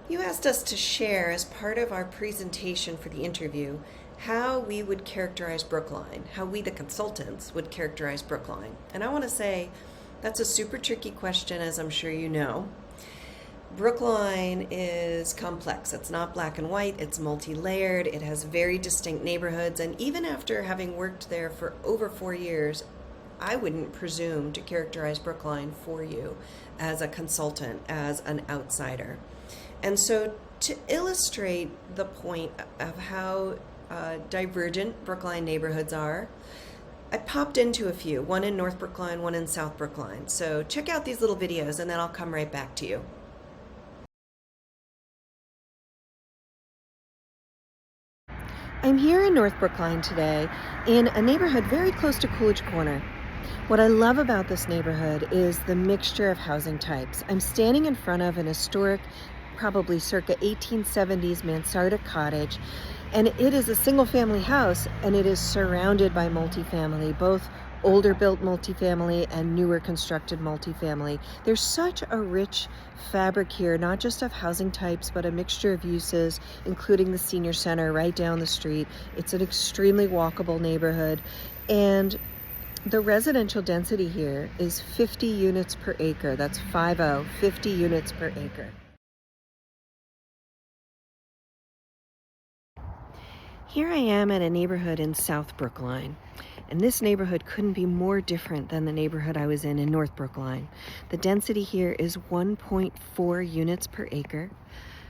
You asked us to share as part of our presentation for the interview how we would characterize Brookline, how we, the consultants, would characterize Brookline. And I want to say that's a super tricky question, as I'm sure you know. Brookline is complex. It's not black and white, it's multi-layered, it has very distinct neighborhoods, and even after having worked there for over 4 years, I wouldn't presume to characterize Brookline for you as a consultant, as an outsider. And so, to illustrate the point of how divergent Brookline neighborhoods are, I popped into a few, one in North Brookline, one in South Brookline. So check out these little videos and then I'll come right back to you. I'm here in North Brookline today in a neighborhood very close to Coolidge Corner. What I love about this neighborhood is the mixture of housing types. I'm standing in front of an historic, probably circa 1870s mansarda cottage, and it is a single-family house, and it is surrounded by multifamily, both older built multifamily and newer constructed multifamily. There's such a rich fabric here, not just of housing types, but a mixture of uses, including the senior center right down the street. It's an extremely walkable neighborhood, and the residential density here is 50 units per acre. That's 50 units per acre. Here I am at a neighborhood in South Brookline, and this neighborhood couldn't be more different than the neighborhood I was in North Brookline. The density here is 1.4 units per acre.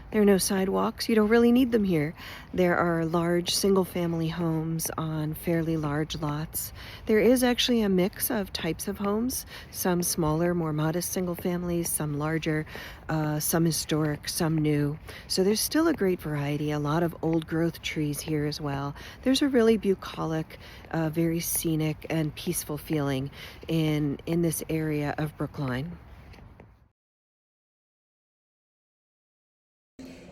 There are no sidewalks. You don't really need them here. There are large single-family homes on fairly large lots. There is actually a mix of types of homes, some smaller, more modest single families, some larger, some historic, some new. So there's still a great variety, a lot of old growth trees here as well. There's a really bucolic, very scenic and peaceful feeling in this area of Brookline.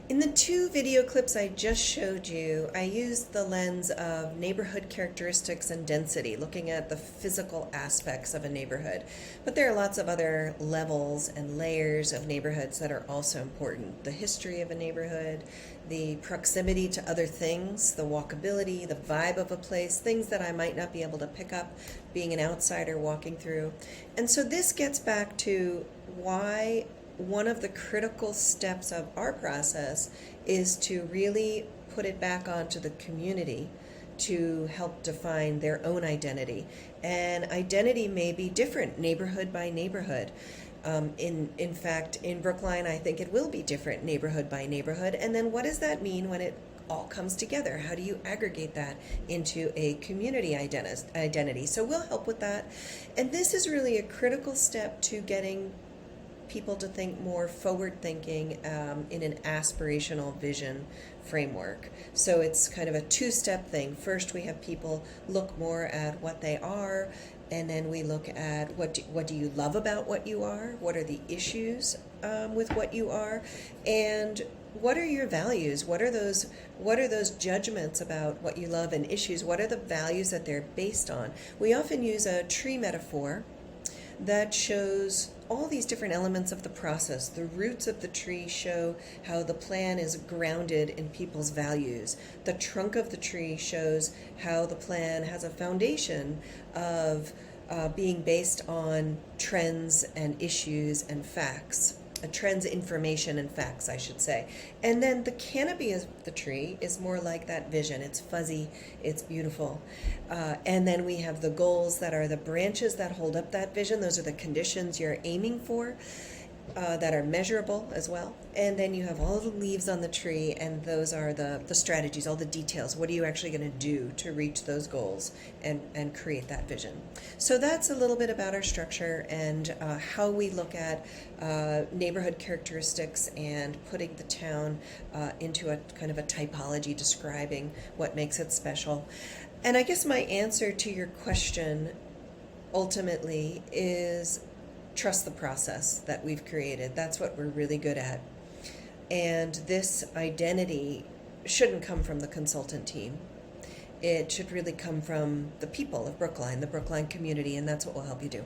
In the two video clips I just showed you, I used the lens of neighborhood characteristics and density, looking at the physical aspects of a neighborhood. But there are lots of other levels and layers of neighborhoods that are also important. The history of a neighborhood, the proximity to other things, the walkability, the vibe of a place, things that I might not be able to pick up being an outsider walking through. And so this gets back to why one of the critical steps of our process is to really put it back onto the community to help define their own identity. And identity may be different neighborhood by neighborhood. In fact, in Brookline, I think it will be different neighborhood by neighborhood. And then what does that mean when it all comes together? How do you aggregate that into a community identity? So we'll help with that. And this is really a critical step to getting people to think more forward-thinking in an aspirational vision framework. So it's kind of a two-step thing. First, we have people look more at what they are, and then we look at what do you love about what you are? What are the issues with what you are? And what are your values? What are those judgments about what you love and issues? What are the values that they're based on? We often use a tree metaphor that shows all these different elements of the process. The roots of the tree show how the plan is grounded in people's values. The trunk of the tree shows how the plan has a foundation of being based on trends and issues and facts. Trends, information, and facts, I should say. And then the canopy of the tree is more like that vision. It's fuzzy, it's beautiful. And then we have the goals that are the branches that hold up that vision. Those are the conditions you're aiming for that are measurable as well. And then you have all the leaves on the tree, and those are the strategies, all the details. What are you actually going to do to reach those goals and create that vision? So that's a little bit about our structure and how we look at neighborhood characteristics and putting the town into a kind of a typology describing what makes it special. And I guess my answer to your question ultimately is trust the process that we've created. That's what we're really good at. And this identity shouldn't come from the consultant team. It should really come from the people of Brookline, the Brookline community, and that's what we'll help you do.